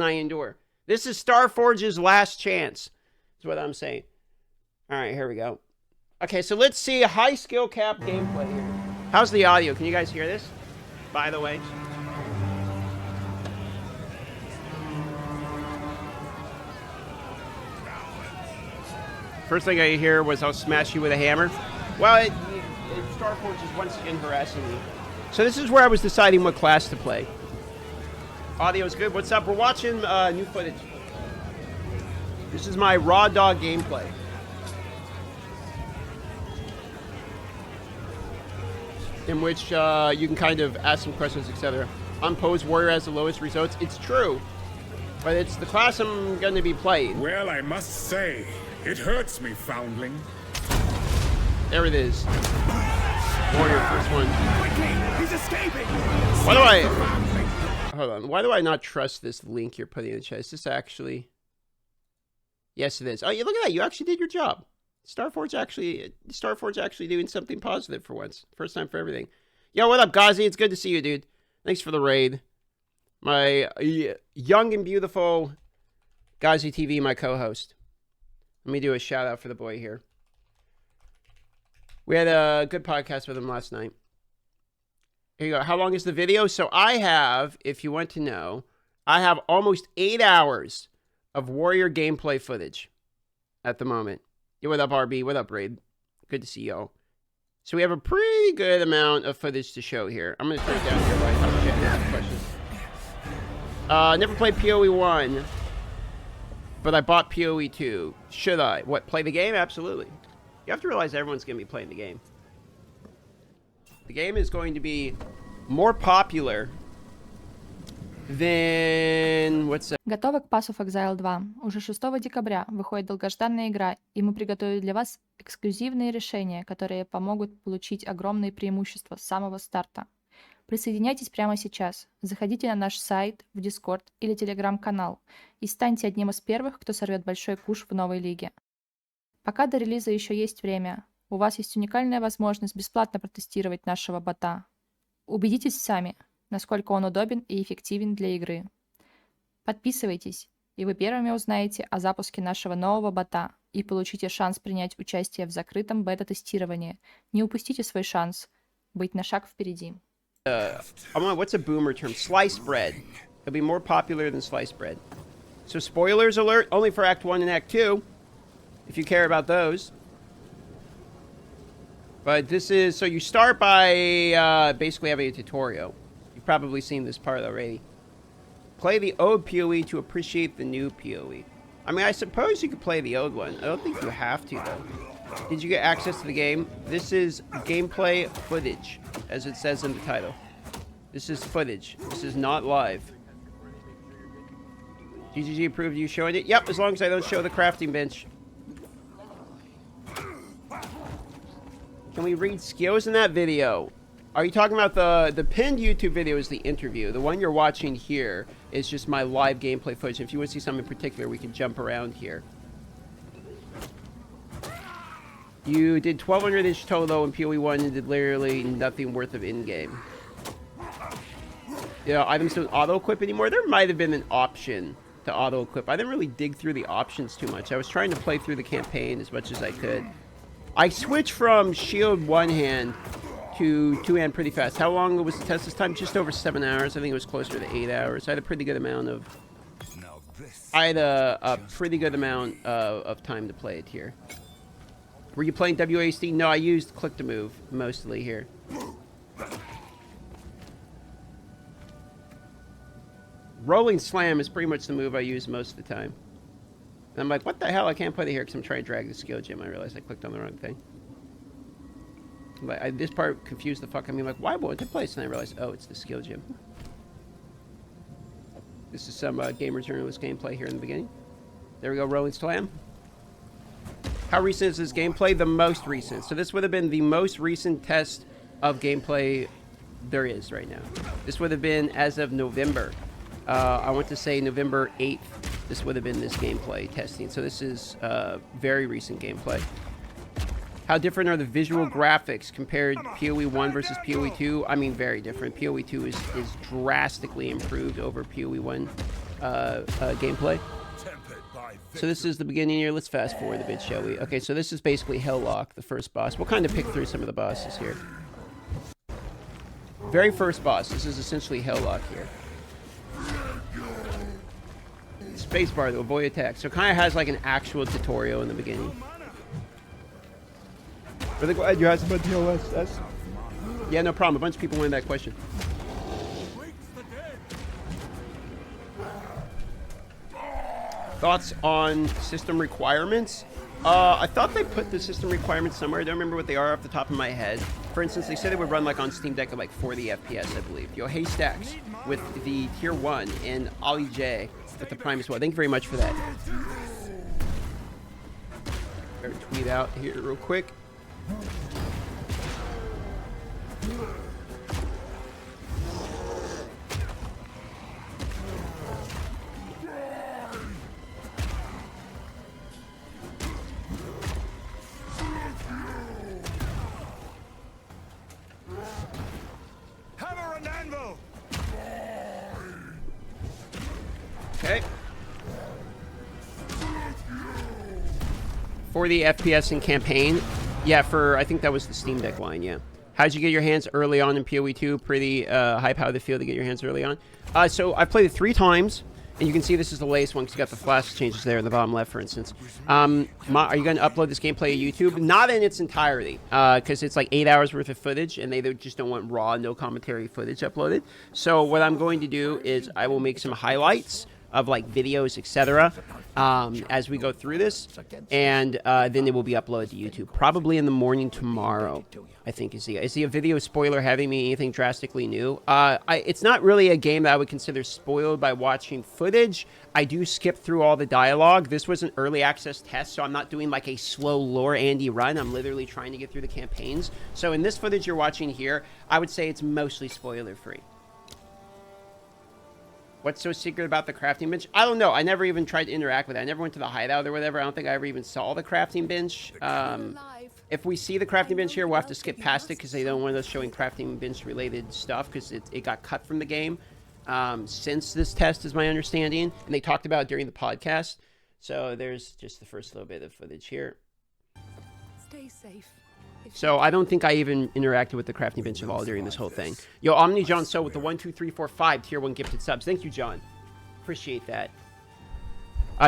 I endure. This is Starforge's last chance. Is what I'm saying. All right, here we go. Okay, so let's see a high skill cap gameplay here. How's the audio? Can you guys hear this? By the way. First thing I hear was I'll smash you with a hammer. Well, Starforge is once again harassing me. So this is where I was deciding what class to play. Audio's good. What's up? We're watching new footage. This is my raw dog gameplay. In which you can kind of ask some questions, etc. Unposed warrior has the lowest results. It's true, but it's the class I'm going to be playing. Well, I must say, it hurts me, foundling. There it is. Warrior, first one. Quickly, he's escaping. Why do I... Hold on. Why do I not trust this link you're putting in the chat? Is this actually... Yes, it is. Oh, yeah, look at that. You actually did your job. Starforge actually doing something positive for once. First time for everything. Yo, what up, Ghazi? It's good to see you, dude. Thanks for the raid. My young and beautiful Ghazi TV, my co-host. Let me do a shout out for the boy here. We had a good podcast with him last night. Here you go. How long is the video? So I have, if you want to know, I have almost 8 hours of Warrior gameplay footage at the moment. Yo, what up, RB? What up, Raid? Good to see y'all. So we have a pretty good amount of footage to show here. I'm going to turn it down here while I have questions. Never played PoE 1, but I bought PoE 2. Should I? What, play the game? Absolutely. You have to realize everyone's going to be playing the game. The game is going to be more popular than... What's that? Готовы к Path of Exile 2. Уже 6 декабря выходит долгожданная игра, и мы приготовили для вас эксклюзивные решения, которые помогут получить огромные преимущества с самого старта. Присоединяйтесь прямо сейчас. Заходите на наш сайт, в Discord или Telegram-канал и станьте одним из первых, кто сорвет большой куш в новой лиге. Пока до релиза еще есть время, у вас есть уникальная возможность бесплатно протестировать нашего бота. Убедитесь сами, насколько он удобен и эффективен для игры. Подписывайтесь, и вы первыми узнаете о запуске нашего нового бота и получите шанс принять участие в закрытом бета-тестировании. Не упустите свой шанс быть на шаг впереди. What's a boomer term? Sliced bread. It'll be more popular than sliced bread. So spoilers alert, only for Act 1 and Act 2, if you care about those. But this is, so you start by basically having a tutorial. You've probably seen this part already. Play the old PoE to appreciate the new PoE. I mean, I suppose you could play the old one. I don't think you have to, though. Did you get access to the game? This is gameplay footage, as it says in the title. This is footage. This is not live. GGG approved you showing it? Yep, as long as I don't show the crafting bench. Can we read skills in that video? Are you talking about the pinned YouTube video is the interview. The one you're watching here is just my live gameplay footage. If you want to see something in particular, we can jump around here. You did 1200 inch total in PoE 1 and did literally nothing worth of in-game. You know, items don't auto-equip anymore. There might have been an option to auto-equip. I didn't really dig through the options too much. I was trying to play through the campaign as much as I could. I switched from shield one-hand to two-hand pretty fast. How long was the test this time? Just over 7 hours. I think it was closer to 8 hours. I had a pretty good amount of... I had a pretty good amount of time to play it here. Were you playing WASD? No, I used click to move mostly here. Rolling slam is pretty much the move I use most of the time. And I'm like, what the hell? I can't play it here because I'm trying to drag the skill gem. I realized I clicked on the wrong thing. But this part confused the fuck out of me. Like, why won't it place? And I realized, oh, it's the skill gem. This is some gamer journalist gameplay here in the beginning. There we go, rolling slam. How recent is this gameplay? The most recent. So this would have been the most recent test of gameplay there is right now. This would have been as of November. I want to say November 8th. This would have been this gameplay testing. So this is very recent gameplay. How different are the visual graphics compared PoE 1 versus PoE 2? I mean, very different. PoE 2 is drastically improved over PoE 1. gameplay. So this is the beginning here. Let's fast forward a bit, shall we? Okay, so this is basically Helllock, the first boss. We'll kind of pick through some of the bosses here. Very first boss. This is essentially Helllock here. Spacebar to avoid attack. So it kind of has like an actual tutorial in the beginning. Really glad you had some TOS. Yeah, no problem. A bunch of people wanted that question. Thoughts on system requirements? I thought they put the system requirements somewhere. I don't remember what they are off the top of my head. For instance, they said it would run like on Steam Deck at like 40 FPS, I believe. Yo, hey Stacks with the tier 1 and Ollie J with the Prime as well. Thank you very much for that. Better tweet out here real quick. Okay. 40 FPS in campaign. Yeah, I think that was the Steam Deck line, yeah. How'd you get your hands early on in PoE 2? Pretty high power to feel to get your hands early on. So I've played it 3 times, and you can see this is the latest one because you got the flash changes there in the bottom left, for instance. Are you going to upload this gameplay to YouTube? Not in its entirety, because it's like 8 hours worth of footage, and they just don't want raw, no commentary footage uploaded. So what I'm going to do is I will make some highlights of like videos, etc. As we go through this, and then it will be uploaded to YouTube probably in the morning tomorrow. I think is he a video spoiler having me anything drastically new? It's not really a game that I would consider spoiled by watching footage. I do skip through all the dialogue. This was an early access test, so I'm not doing like a slow lore Andy run. I'm literally trying to get through the campaigns. So in this footage you're watching here, I would say it's mostly spoiler free. What's so secret about the crafting bench? I don't know. I never even tried to interact with it. I never went to the hideout or whatever. I don't think I ever even saw the crafting bench. If we see the crafting bench here, we'll have to skip past it because they don't want us showing crafting bench related stuff because it got cut from the game since this test is my understanding. And they talked about it during the podcast. So there's just the first little bit of footage here. Stay safe. So I don't think I even interacted with the crafting bench at all during this whole thing. Yo, Omni John So with the 1, 2, 3, 4, 5 tier 1 gifted subs. Thank you, John. Appreciate that.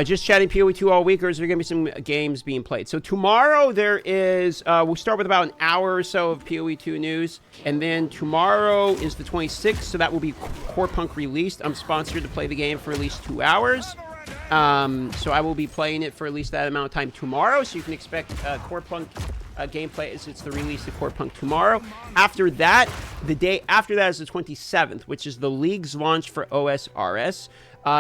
Just chatting PoE 2 all week, or is there going to be some games being played? So tomorrow there is, we'll start with about an hour or so of PoE 2 news. And then tomorrow is the 26th, so that will be Core Punk released. I'm sponsored to play the game for at least 2 hours. So I will be playing it for at least that amount of time tomorrow. So you can expect Core Punk gameplay as it's the release of Core Punk tomorrow. After that, the day after that is the 27th, which is the League's launch for OSRS.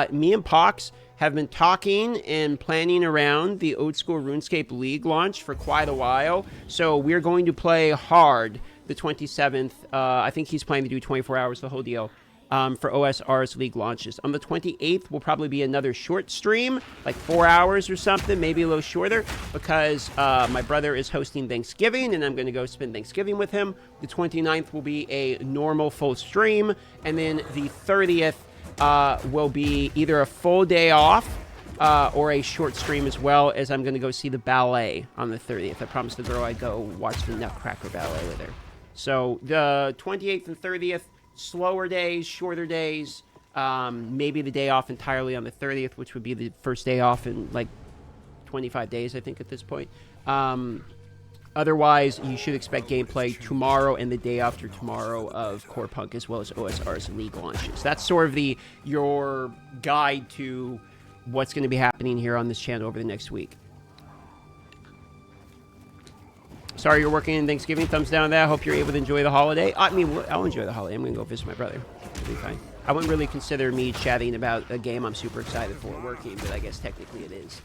Me and Pox have been talking and planning around the Old School RuneScape League launch for quite a while. So we're going to play hard the 27th. I think he's planning to do 24 hours, the whole deal. For OSR's League launches. On the 28th will probably be another short stream, like 4 hours or something, maybe a little shorter, because my brother is hosting Thanksgiving, and I'm going to go spend Thanksgiving with him. The 29th will be a normal full stream, and then the 30th will be either a full day off or a short stream as well, as I'm going to go see the ballet on the 30th. I promised the girl I'd go watch the Nutcracker ballet with her. So the 28th and 30th, slower days, shorter days, maybe the day off entirely on the 30th, which would be the first day off in like 25 days, I think, at this point. Otherwise, you should expect gameplay tomorrow and the day after tomorrow of Core Punk, as well as OSR's League launches. That's sort of your guide to what's going to be happening here on this channel over the next week. Sorry you're working in Thanksgiving. Thumbs down on that. Hope you're able to enjoy the holiday. I mean, I'll enjoy the holiday. I'm going to go visit my brother. It'll be fine. I wouldn't really consider me chatting about a game I'm super excited for working, but I guess technically it is.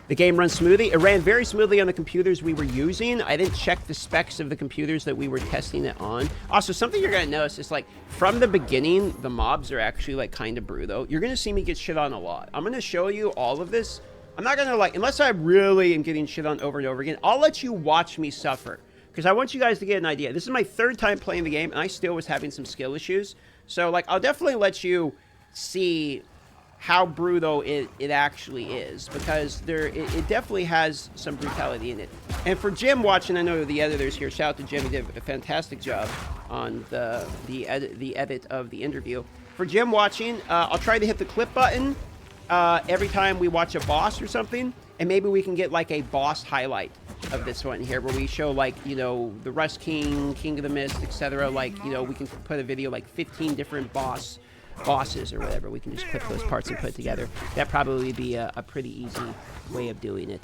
The game runs smoothly. It ran very smoothly on the computers we were using. I didn't check the specs of the computers that we were testing it on. Also, something you're going to notice is, like, from the beginning, the mobs are actually, like, kind of brutal. You're going to see me get shit on a lot. I'm going to show you all of this. I'm not going to, like, unless I really am getting shit on over and over again, I'll let you watch me suffer. Because I want you guys to get an idea. This is my 3rd time playing the game, and I still was having some skill issues. So, like, I'll definitely let you see how brutal it actually is, because it definitely has some brutality in it. And for Jim watching, I know the editors here, shout out to Jim, he did a fantastic job on the edit of the interview. For Jim watching, I'll try to hit the clip button every time we watch a boss or something, and maybe we can get like a boss highlight of this one here, where we show like, you know, the Rust King, King of the Mist, etc. Like, you know, we can put a video like 15 different bosses or whatever. We can just clip those parts and put it together. That'd probably be a pretty easy way of doing it.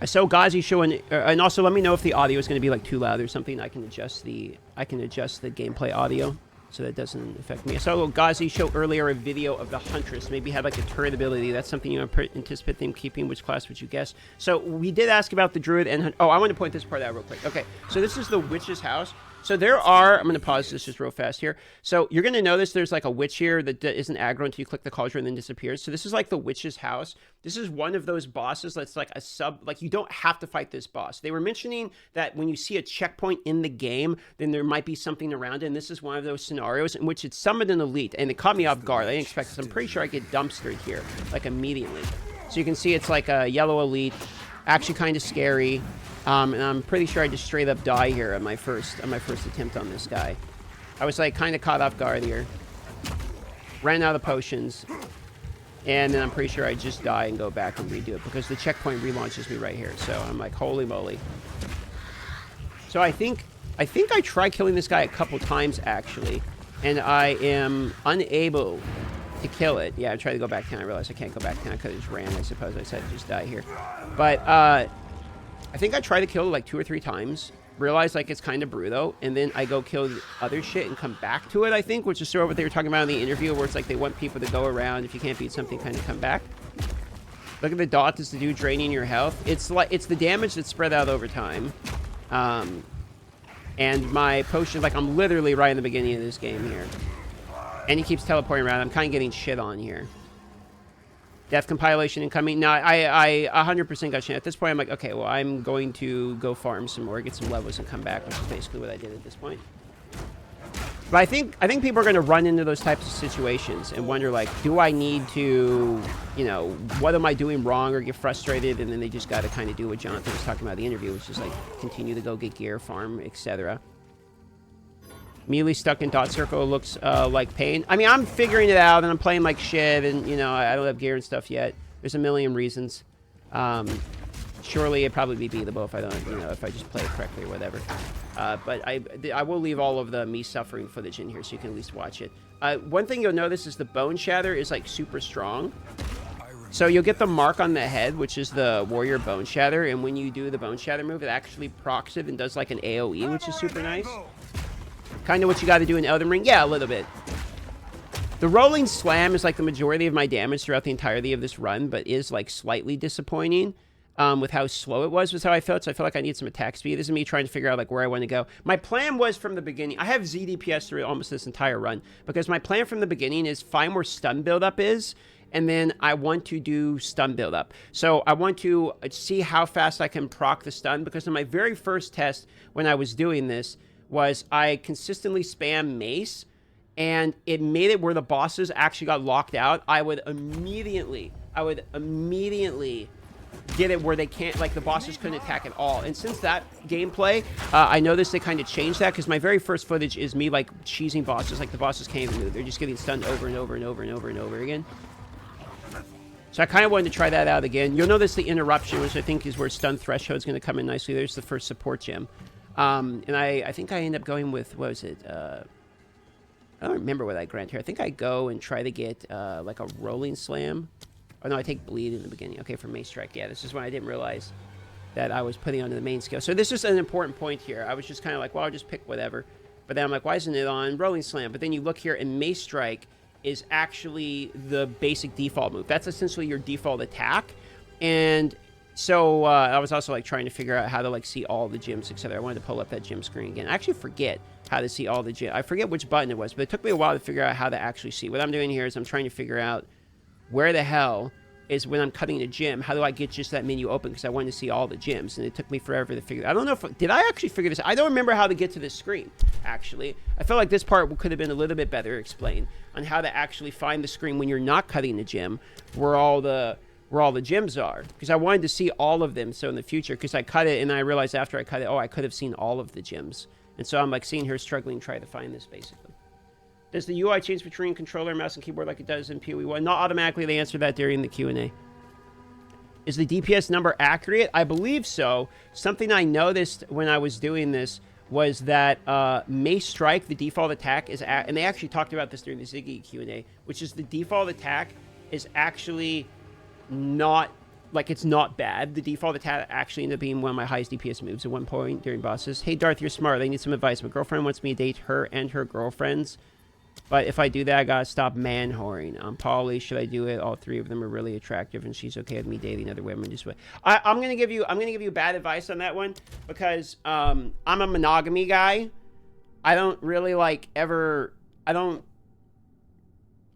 I saw Ghazi showing, and also let me know if the audio is going to be like too loud or something. I can adjust the gameplay audio so that doesn't affect me. I saw Ghazi show earlier a video of the Huntress. Maybe had like a turret ability. That's something you anticipate them keeping. Which class would you guess? So we did ask about the Druid and... Oh, I want to point this part out real quick. Okay, so this is the Witch's house. So there are... I'm going to pause this just real fast here. So you're going to notice there's like a witch here that isn't aggro until you click the cauldron and then disappears. So this is like the Witch's house. This is one of those bosses that's like a sub... Like, you don't have to fight this boss. They were mentioning that when you see a checkpoint in the game, then there might be something around it. And this is one of those scenarios in which it's summoned an elite. And it caught me off guard. I didn't expect this. I'm pretty sure I get dumpstered here, like immediately. So you can see it's like a yellow elite. Actually kind of scary. And I'm pretty sure I just straight up die here on my first attempt on this guy. I was like kind of caught off guard here. Ran out of potions. And then I'm pretty sure I just die and go back and redo it, because the checkpoint relaunches me right here. So I'm like, holy moly. So I think I tried killing this guy a couple times actually, and I am unable to kill it. Yeah, I tried to go back down. I realized I can't go back down. I could have just ran, I suppose. I said just die here. But I think I tried to kill it like 2 or 3 times. Realized like it's kind of brutal, and then I go kill the other shit and come back to it, I think, which is sort of what they were talking about in the interview, where it's like they want people to go around, if you can't beat something, kind of come back. Look at the dot. Is the dude draining your health? It's like, it's the damage that's spread out over time. And my potion, like, I'm literally right in the beginning of this game here, and he keeps teleporting around. I'm kind of getting shit on here. Death compilation incoming. No, I 100% got shit. At this point, I'm like, okay, well, I'm going to go farm some more, get some levels, and come back, which is basically what I did at this point. But I think people are going to run into those types of situations and wonder, like, do I need to, you know, what am I doing wrong, or get frustrated, and then they just got to kind of do what Jonathan was talking about in the interview, which is, like, continue to go get gear, farm, etc. Melee stuck in dot circle looks like pain. I mean, I'm figuring it out, and I'm playing like shit, and, you know, I don't have gear and stuff yet. There's a million reasons. Surely it'd probably be beatable if I don't, you know, if I just play it correctly or whatever. But I will leave all of the me suffering footage in here so you can at least watch it. One thing you'll notice is the bone shatter is like super strong. So you'll get the mark on the head, which is the warrior bone shatter, and when you do the bone shatter move, it actually procs it and does like an AoE, which is super nice. Kind of what you got to do in Elden Ring. Yeah, a little bit. The rolling slam is like the majority of my damage throughout the entirety of this run, but is like slightly disappointing with how slow it was how I felt. So I feel like I need some attack speed. This is me trying to figure out like where I want to go. My plan was from the beginning. I have ZDPS through almost this entire run, because my plan from the beginning is find where stun buildup is, and then I want to do stun buildup. So I want to see how fast I can proc the stun, because in my very first test when I was doing this, was I consistently spam mace, and it made it where the bosses actually got locked out. I would immediately get it where they can't, like, the bosses couldn't attack at all. And since that gameplay, I noticed they kind of changed that, because my very first footage is me, like, cheesing bosses. Like, the bosses can't even move. They're just getting stunned over and over and over and over and over again. So I kind of wanted to try that out again. You'll notice the interruption, which I think is where stun threshold is going to come in nicely. There's the first support gem. And I think I end up going with, what was it? I don't remember what I grant here. I think I go and try to get, like a rolling slam. Oh, no, I take bleed in the beginning. Okay, for mace strike. Yeah, this is when I didn't realize that I was putting onto the main skill. So this is an important point here. I was just kind of like, well, I'll just pick whatever. But then I'm like, why isn't it on rolling slam? But then you look here, and mace strike is actually the basic default move. That's essentially your default attack. And so I was also like trying to figure out how to like see all the gems, etc. I wanted to pull up that gem screen again. I actually forget how to see all the gems. I forget which button it was, but it took me a while to figure out how to actually see. What I'm doing here is I'm trying to figure out where the hell is when I'm cutting a gym, how do I get just that menu open? Because I wanted to see all the gyms, and it took me forever to figure. I don't know if did I actually figure this. I don't remember how to get to this screen. Actually, I feel like this part could have been a little bit better explained on how to actually find the screen when you're not cutting the gym, where all the gyms are. Because I wanted to see all of them. So in the future, because I cut it and I realized after I cut it, oh, I could have seen all of the gyms. And so I'm like seeing her struggling, trying to find this basically. Does the UI change between controller, mouse, and keyboard like it does in PoE 1? Not automatically. They answer that during the Q&A. Is the DPS number accurate? I believe so. Something I noticed when I was doing this was that Mace Strike, the default attack, is and they actually talked about this during the Ziggy Q&A, which is the default attack is actually not, like, it's not bad. The default attack actually ended up being one of my highest DPS moves at one point during bosses. Hey, Darth, you're smart. I need some advice. My girlfriend wants me to date her and her girlfriends. But if I do that, I gotta stop man-whoring. Poly, should I do it? All three of them are really attractive, and she's okay with me dating other women. Just wait. I'm gonna give you bad advice on that one because I'm a monogamy guy. I don't really like ever. I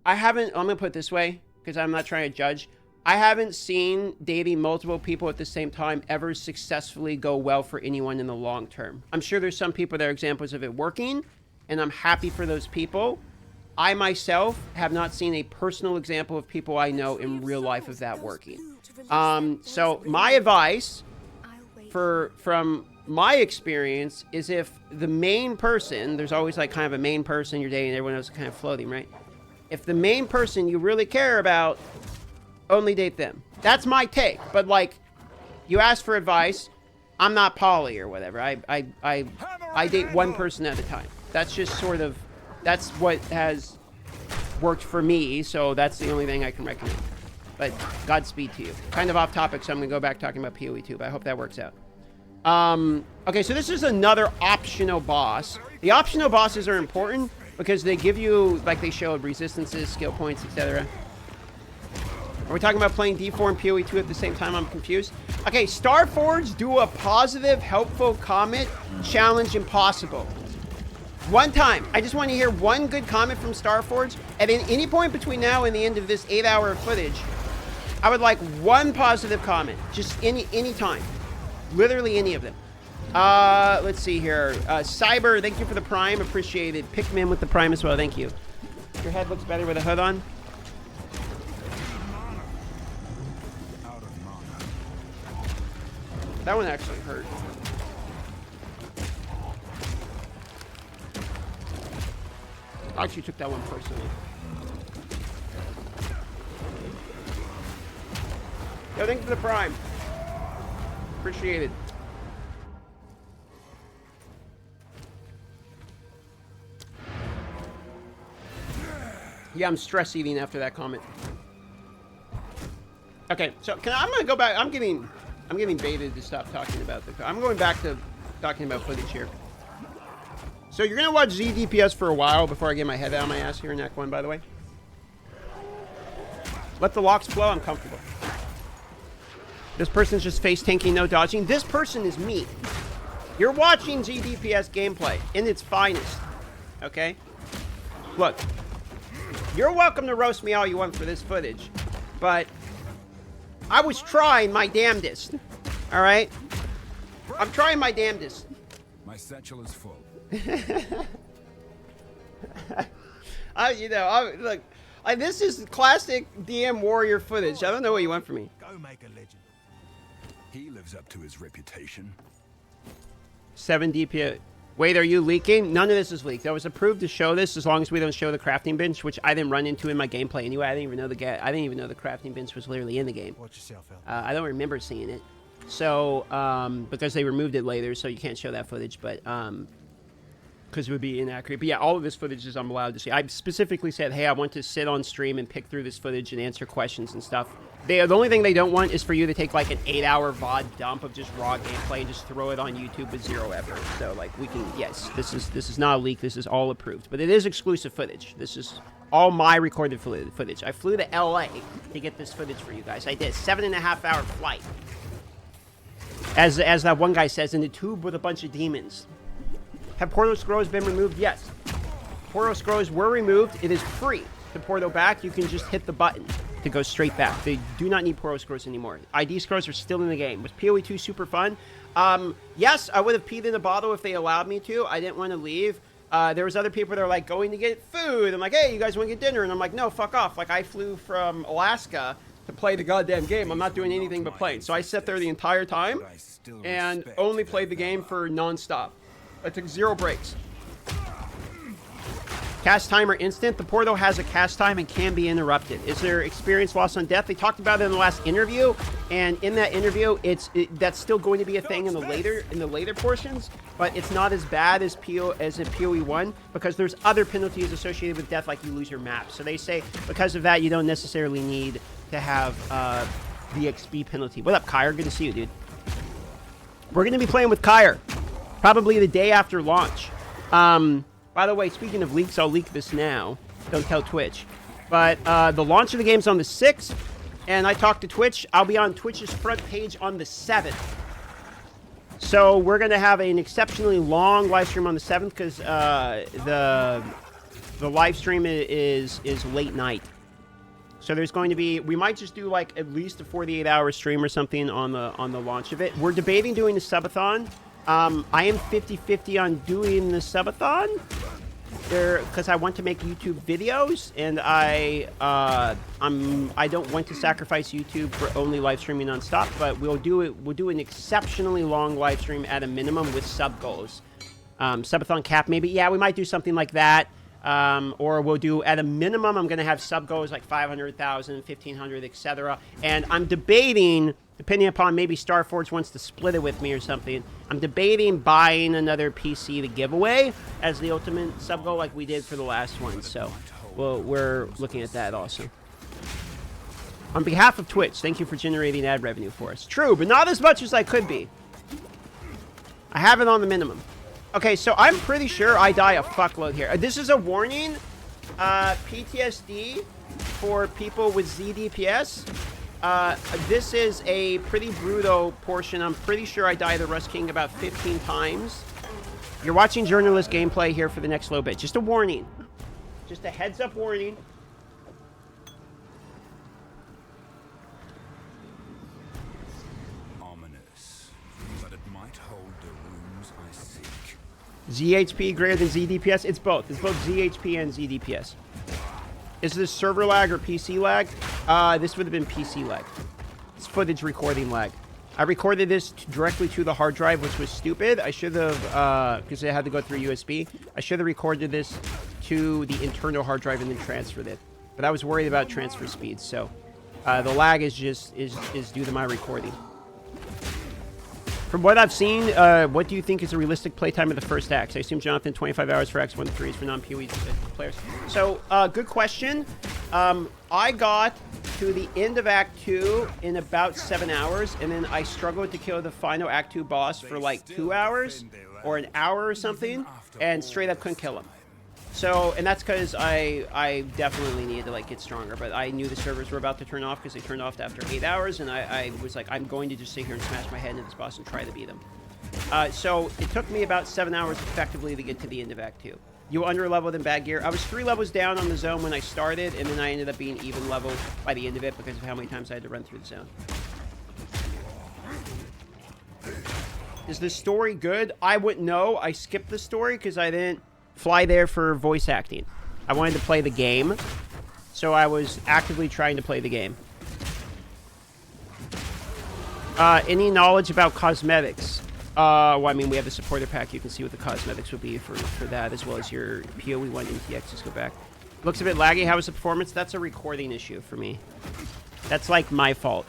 haven't. I'm gonna put it this way because I'm not trying to judge. I haven't seen dating multiple people at the same time ever successfully go well for anyone in the long term. I'm sure there's some people that are examples of it working, and I'm happy for those people. I myself have not seen a personal example of people I know in real life of that working. So my advice from my experience is if the main person, there's always like kind of a main person you're dating, everyone else is kind of floating, right? If the main person you really care about, only date them. That's my take. But like, you ask for advice, I'm not poly or whatever. I date one person at a time. That's just sort of, that's what has worked for me, so that's the only thing I can recommend. But Godspeed to you. Kind of off topic, so I'm going to go back talking about PoE 2, but I hope that works out. Okay, so this is another optional boss. The optional bosses are important because they give you, like they show resistances, skill points, etc. Are we talking about playing D4 and PoE 2 at the same time? I'm confused. Okay, Starforge, do a positive, helpful comment. Challenge impossible. One time. I just want to hear one good comment from Starforge. At any point between now and the end of this 8-hour footage, I would like one positive comment. Just any time. Literally any of them. Let's see here. Cyber, thank you for the Prime. Appreciated. Pikmin with the Prime as well. Thank you. Your head looks better with a hood on. That one actually hurt. I actually took that one personally. Yo, thanks for the Prime. Appreciate it. Yeah, I'm stress eating after that comment. Okay, so I'm gonna go back. I'm getting baited to stop talking about I'm going back to talking about footage here. So you're gonna watch ZDPS for a while before I get my head out of my ass here in Act 1, by the way. Let the locks flow, I'm comfortable. This person's just face tanking, no dodging. This person is me. You're watching ZDPS gameplay in its finest. Okay? Look. You're welcome to roast me all you want for this footage, but I was trying my damnedest. Alright? I'm trying my damnedest. My satchel is full. Look, this is classic DM warrior footage. I don't know what you want from me. Go make a legend. He lives up to his reputation. 7 DPS. Wait, are you leaking? None of this is leaked. I was approved to show this as long as we don't show the crafting bench, which I didn't run into in my gameplay anyway. I didn't even know the crafting bench was literally in the game. Watch yourself, I don't remember seeing it. So, because they removed it later, so you can't show that footage, but because it would be inaccurate. But yeah, all of this footage is I'm allowed to see. I specifically said, hey, I want to sit on stream and pick through this footage and answer questions and stuff. The only thing they don't want is for you to take like an 8-hour VOD dump of just raw gameplay and just throw it on YouTube with 0 effort. So like we can, yes, this is not a leak. This is all approved, but it is exclusive footage. This is all my recorded footage. I flew to LA to get this footage for you guys. I did a 7.5-hour flight. As that one guy says, in the tube with a bunch of demons. Have Portal Scrolls been removed? Yes. Portal Scrolls were removed. It is free to Portal back. You can just hit the button to go straight back. They do not need pro scores anymore. ID scores are still in the game. Was PoE 2 super fun? Yes, I would have peed in a bottle if they allowed me to. I didn't want to leave. There was other people that are like going to get food. I'm like, hey, you guys want to get dinner? And I'm like, no, fuck off. Like, I flew from Alaska to play the goddamn game. I'm not doing anything but playing. So I sat there the entire time and only played the game for non-stop. I took 0 breaks. Cast timer instant. The portal has a cast time and can be interrupted. Is there experience loss on death? They talked about it in the last interview, and in that interview, that's still going to be a thing in the later portions, but it's not as bad as in PoE 1 because there's other penalties associated with death, like you lose your map. So they say because of that, you don't necessarily need to have the XP penalty. What up, Kyre? Good to see you, dude. We're going to be playing with Kyre probably the day after launch. By the way, speaking of leaks, I'll leak this now. Don't tell Twitch. But the launch of the game's on the 6th, and I talked to Twitch. I'll be on Twitch's front page on the 7th. So we're going to have an exceptionally long live stream on the 7th because the live stream is late night. So there's going to be, we might just do like at least a 48-hour stream or something on the launch of it. We're debating doing the subathon. I am 50-50 on doing the subathon because I want to make YouTube videos, and I don't want to sacrifice YouTube for only live streaming nonstop. But we'll do an exceptionally long live stream at a minimum with sub goals. Subathon cap maybe. Yeah, we might do something like that. Or we'll do at a minimum. I'm going to have sub goals like 500,000, 1,500, etc. And I'm debating, depending upon maybe Starforge wants to split it with me or something, I'm debating buying another PC to give away as the ultimate sub goal like we did for the last one. So we're looking at that also. On behalf of Twitch, thank you for generating ad revenue for us. True, but not as much as I could be. I have it on the minimum. Okay, so I'm pretty sure I die a fuckload here. This is a warning. PTSD for people with ZDPS. This is a pretty brutal portion. I'm pretty sure I die the Rust King about 15 times. You're watching journalist gameplay here for the next little bit. Just a warning. Just a heads up warning. Ominous, but it might hold the rooms I seek. ZHP greater than ZDPS? It's both. It's both ZHP and ZDPS. Is this server lag or PC lag? This would have been PC lag. It's footage recording lag. I recorded this directly to the hard drive, which was stupid. I should have, because it had to go through USB. I should have recorded this to the internal hard drive and then transferred it. But I was worried about transfer speeds, so the lag is just due to my recording. From what I've seen, what do you think is a realistic playtime of the first acts? I assume, Jonathan, 25 hours for Acts 1 to 3 is for non-PoE players. So, good question. I got to the end of Act 2 in about 7 hours, and then I struggled to kill the final Act 2 boss for like 2 hours or an hour or something, and straight up couldn't kill him. So, and that's because I definitely needed to like get stronger, but I knew the servers were about to turn off because they turned off after 8 hours, and I was like, I'm going to just sit here and smash my head into this boss and try to beat him. So it took me about 7 hours effectively to get to the end of Act 2. You under-leveled in bad gear. I was 3 levels down on the zone when I started, and then I ended up being even level by the end of it because of how many times I had to run through the zone. Is the story good? I wouldn't know. I skipped the story because I didn't fly there for voice acting. I wanted to play the game, so I was actively trying to play the game. Any knowledge about cosmetics? Well, I mean, we have the supporter pack. You can see what the cosmetics would be for that, as well as your PoE 1 MTXs go back. Looks a bit laggy. How was the performance? That's a recording issue for me. That's like my fault.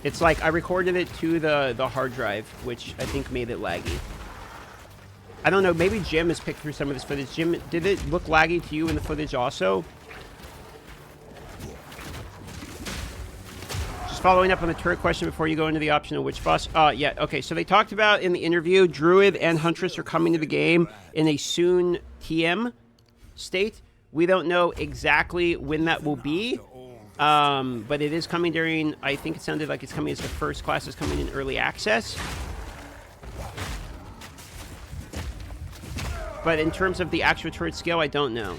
It's like I recorded it to the hard drive, which I think made it laggy. I don't know, maybe Jim has picked through some of this footage. Jim, did it look laggy to you in the footage also? Just following up on the turret question before you go into the option of which boss. Yeah, okay, so they talked about in the interview, Druid and Huntress are coming to the game in a soon TM state. We don't know exactly when that will be, but it is coming during, I think it sounded like it's coming as the first class is coming in early access. But in terms of the actual turret skill, I don't know.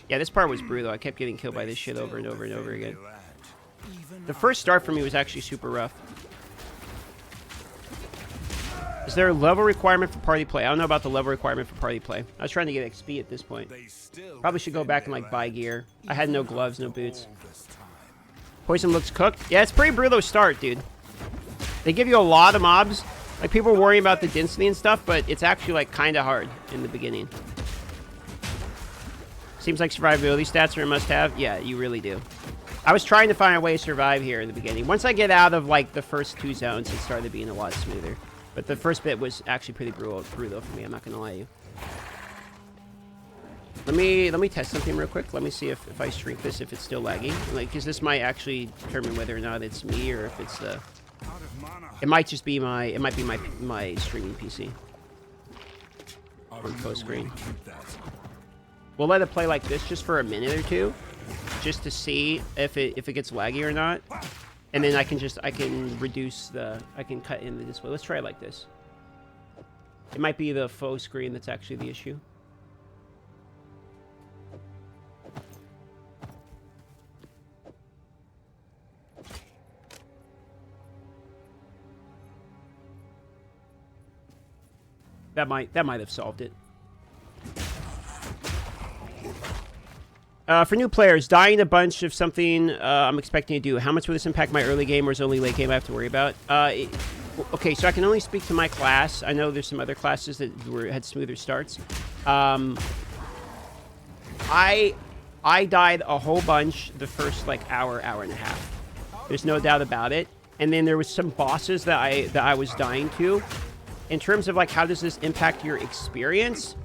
Yeah, this part was brutal. I kept getting killed by this shit over and over and over again. The first start for me was actually super rough. Is there a level requirement for party play? I don't know about the level requirement for party play. I was trying to get XP at this point. Probably should go back and like buy gear. I had no gloves, no boots. Poison looks cooked. Yeah, it's pretty brutal start, dude. They give you a lot of mobs. Like, people worry about the density and stuff, but it's actually like kind of hard in the beginning. Seems like survivability stats are a must-have. Yeah, you really do. I was trying to find a way to survive here in the beginning. Once I get out of like the first 2 zones, it started being a lot smoother. But the first bit was actually pretty brutal for me. I'm not gonna lie to you. Let me test something real quick. Let me see if I shrink this, if it's still laggy. Like, because this might actually determine whether or not it's me or if it's the. It might just be my. It might be my streaming PC. On post screen. We'll let it play like this just for a minute or two, just to see if it gets laggy or not. And then I can reduce I can cut in the display. Let's try it like this. It might be the faux screen that's actually the issue. That might have solved it. For new players, dying a bunch of something I'm expecting to do. How much will this impact my early game, or is it only late game I have to worry about? Okay, so I can only speak to my class. I know there's some other classes that had smoother starts. I died a whole bunch the first like hour and a half. There's no doubt about it. And then there was some bosses that I was dying to. In terms of like how does this impact your experience?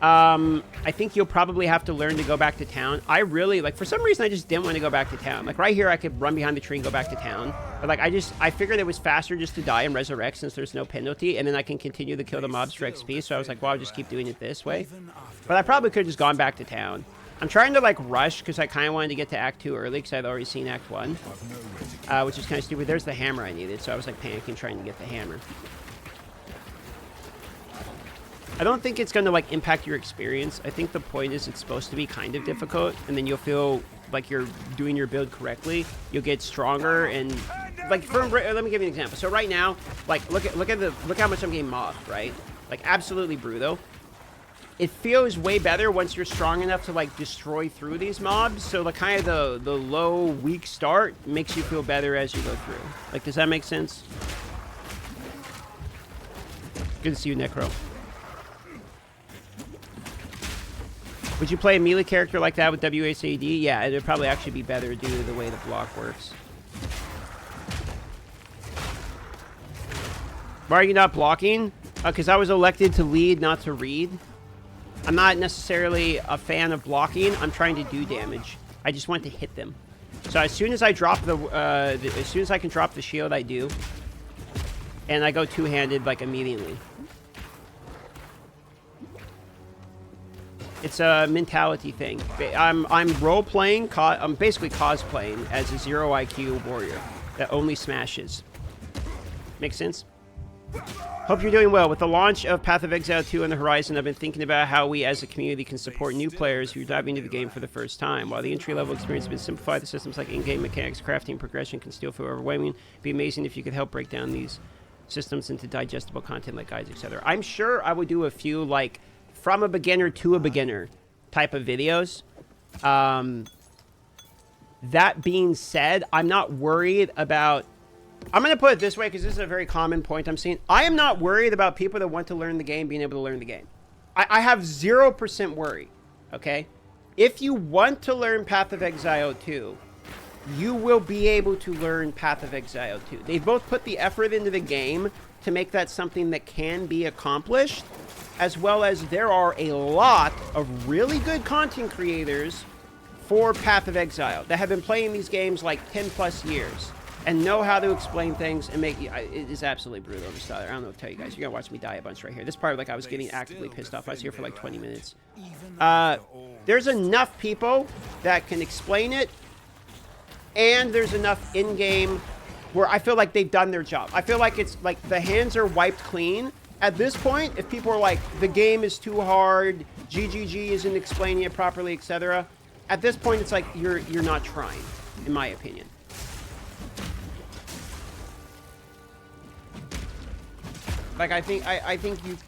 I think you'll probably have to learn to go back to town. I really, like, for some reason, I just didn't want to go back to town. Like, right here, I could run behind the tree and go back to town. But, like, I figured it was faster just to die and resurrect since there's no penalty. And then I can continue to kill the mobs for XP. So I was like, well, I'll just keep doing it this way. But I probably could have just gone back to town. I'm trying to, like, rush because I kind of wanted to get to Act 2 early because I'd already seen Act 1. Which is kind of stupid. There's the hammer I needed. So I was, like, panicking trying to get the hammer. I don't think it's going to, like, impact your experience. I think the point is it's supposed to be kind of difficult, and then you'll feel like you're doing your build correctly. You'll get stronger, and, like, let me give you an example. So right now, like, look how much I'm getting mobbed, right? Like, absolutely brutal. It feels way better once you're strong enough to, like, destroy through these mobs. So, like, kind of the low, weak start makes you feel better as you go through. Like, does that make sense? Good to see you, Necro. Would you play a melee character like that with WSAD? Yeah, it would probably actually be better due to the way the block works. Why are you not blocking? Because I was elected to lead, not to read. I'm not necessarily a fan of blocking. I'm trying to do damage. I just want to hit them. So as soon as I drop as soon as I can drop the shield, I do. And I go two-handed, like, immediately. It's a mentality thing. I'm role-playing, I'm basically cosplaying as a 0 IQ warrior that only smashes. Makes sense? Hope you're doing well. With the launch of Path of Exile 2 on the horizon, I've been thinking about how we as a community can support new players who are diving into the game for the first time. While the entry-level experience has been simplified, the systems like in-game mechanics, crafting, progression can still feel overwhelming. It'd be amazing if you could help break down these systems into digestible content like guides, etc. I'm sure I would do a few, like, from a beginner to a beginner type of videos. That being said, I'm not worried about... I'm going to put it this way because this is a very common point I'm seeing. I am not worried about people that want to learn the game being able to learn the game. I have 0% worry, okay? If you want to learn Path of Exile 2, you will be able to learn Path of Exile 2. They both put the effort into the game to make that something that can be accomplished, as well as there are a lot of really good content creators for Path of Exile that have been playing these games like 10 plus years and know how to explain things and make it is absolutely brutal. I don't know what to tell you guys. You're gonna watch me die a bunch right here. This part, like, I was getting actively pissed off. I was here for like 20 minutes. There's enough people that can explain it, and there's enough in-game where I feel like they've done their job. I feel like it's like the hands are wiped clean. At this point, if people are like, the game is too hard, GGG isn't explaining it properly, etc., at this point, it's like you're not trying, in my opinion. Like I think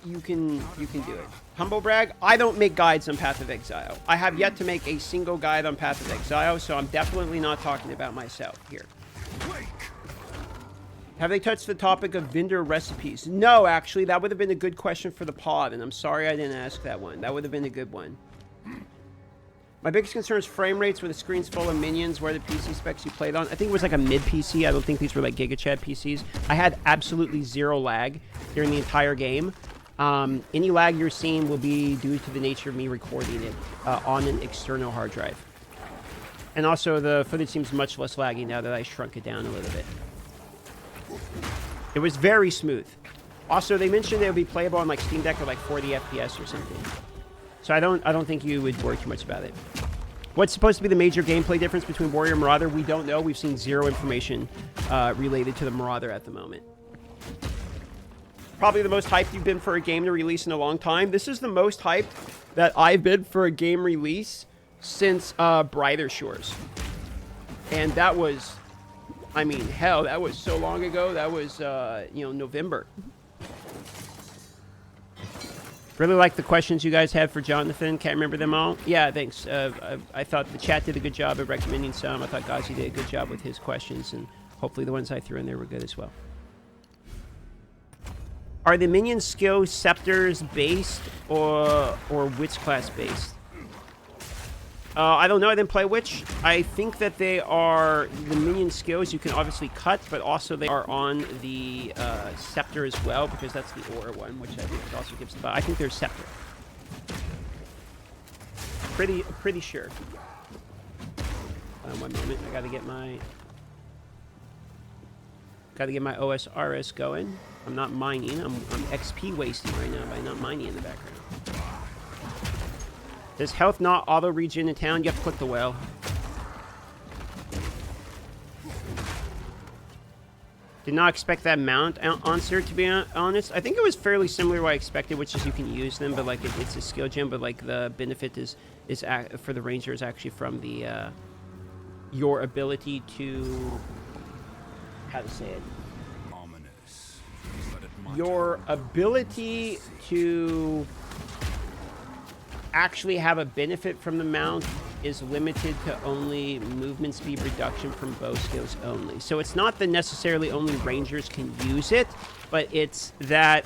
you can do it. Humble brag, I don't make guides on Path of Exile. I have yet to make a single guide on Path of Exile, so I'm definitely not talking about myself here. Have they touched the topic of vendor recipes? No, actually, that would have been a good question for the pod, and I'm sorry I didn't ask that one. That would have been a good one. My biggest concern is frame rates when the screen's full of minions. Where the PC specs you played on? I think it was like a mid PC. I don't think these were like GigaChad PCs. I had absolutely zero lag during the entire game. Any lag you're seeing will be due to the nature of me recording it on an external hard drive. And also, the footage seems much less laggy now that I shrunk it down a little bit. It was very smooth. Also, they mentioned it would be playable on like Steam Deck at like 40 FPS or something. So I don't think you would worry too much about it. What's supposed to be the major gameplay difference between Warrior and Marauder? We don't know. We've seen zero information related to the Marauder at the moment. Probably the most hyped you've been for a game to release in a long time. This is the most hyped that I've been for a game release since Brighter Shores. And that was, I mean, hell, that was so long ago. That was, you know, November. Really like the questions you guys had for Jonathan. Can't remember them all. Yeah, thanks. I thought the chat did a good job of recommending some. I thought Gazi did a good job with his questions, and hopefully the ones I threw in there were good as well. Are the minion skill scepters based or witch class based? I don't know. I didn't play witch. I think that they are the minion skills you can obviously cut, but also they are on the scepter as well, because that's the aura one, which I think also gives the. I think they're scepter. Pretty sure. 1 moment. I gotta get my OSRS going. I'm not mining. I'm XP wasting right now by not mining in the background. Does health not auto regen in town? You have to click the well. Did not expect that mount answer, to be honest. I think it was fairly similar to what I expected, which is you can use them, but like it's a skill gem, but like the benefit is for the ranger is actually from the your ability to, how to say it? Ominous, but it might Your ability to actually have a benefit from the mount is limited to only movement speed reduction from bow skills only. So it's not that necessarily only rangers can use it, but it's that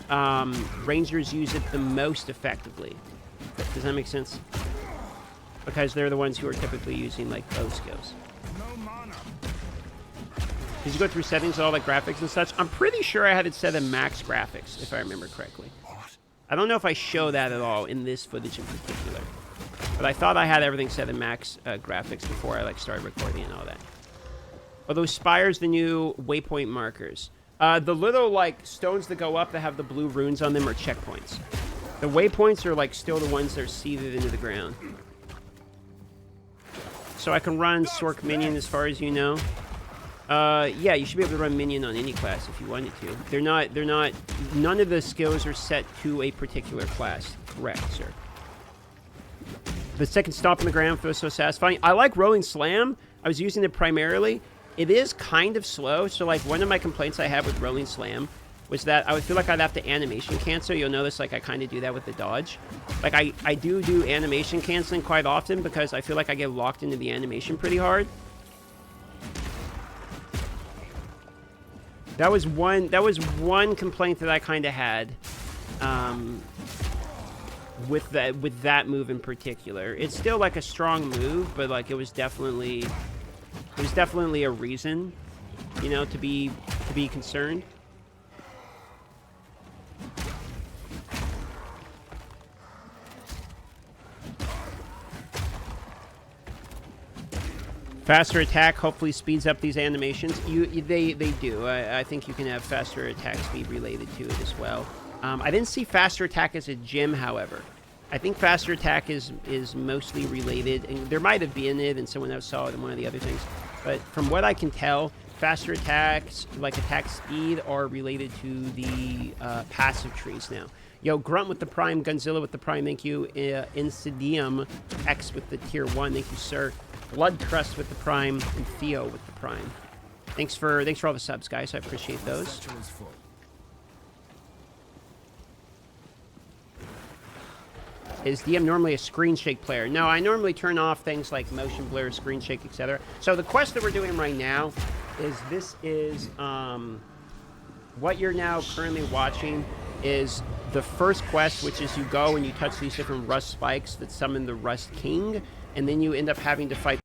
rangers use it the most effectively. Does that make sense? Because they're the ones who are typically using like bow skills. Did you go through settings and all like graphics and such? I'm pretty sure I had it set at max graphics, if I remember correctly. I don't know if I show that at all in this footage in particular, but I thought I had everything set at max graphics before I like started recording and all that. Are those spires the new waypoint markers? The little like stones that go up that have the blue runes on them are checkpoints. The waypoints are like still the ones that are seeded into the ground. So I can run Sork Minion as far as you know. Yeah, you should be able to run Minion on any class if you wanted to. None of the skills are set to a particular class. Correct, sir. The second stomp on the ground feels so satisfying. I like Rolling Slam. I was using it primarily. It is kind of slow, so like one of my complaints I had with Rolling Slam was that I would feel like I'd have to animation cancel. You'll notice like I kind of do that with the dodge. Like I do animation canceling quite often because I feel like I get locked into the animation pretty hard. That was one complaint that I kind of had with that move in particular. It's still like a strong move, but like it was definitely a reason, you know, to be concerned. Faster attack hopefully speeds up these animations. They do. I think you can have faster attack speed related to it as well. I didn't see faster attack as a gem, however. I think faster attack is mostly related, and there might have been it, and someone else saw it in one of the other things. But from what I can tell, faster attacks, like attack speed, are related to the passive trees now. Yo, Grunt with the Prime, Gunzilla with the Prime, thank you. Insidium X with the tier 1, thank you, sir. Bloodcrust with the Prime, and Theo with the Prime. Thanks for all the subs, guys. I appreciate those. Satchel is full. Is DM normally a screen shake player? No, I normally turn off things like motion blur, screen shake, etc. So the quest that we're doing right now is what you're now currently watching is the first quest, which is you go and you touch these different rust spikes that summon the Rust King, and then you end up having to fight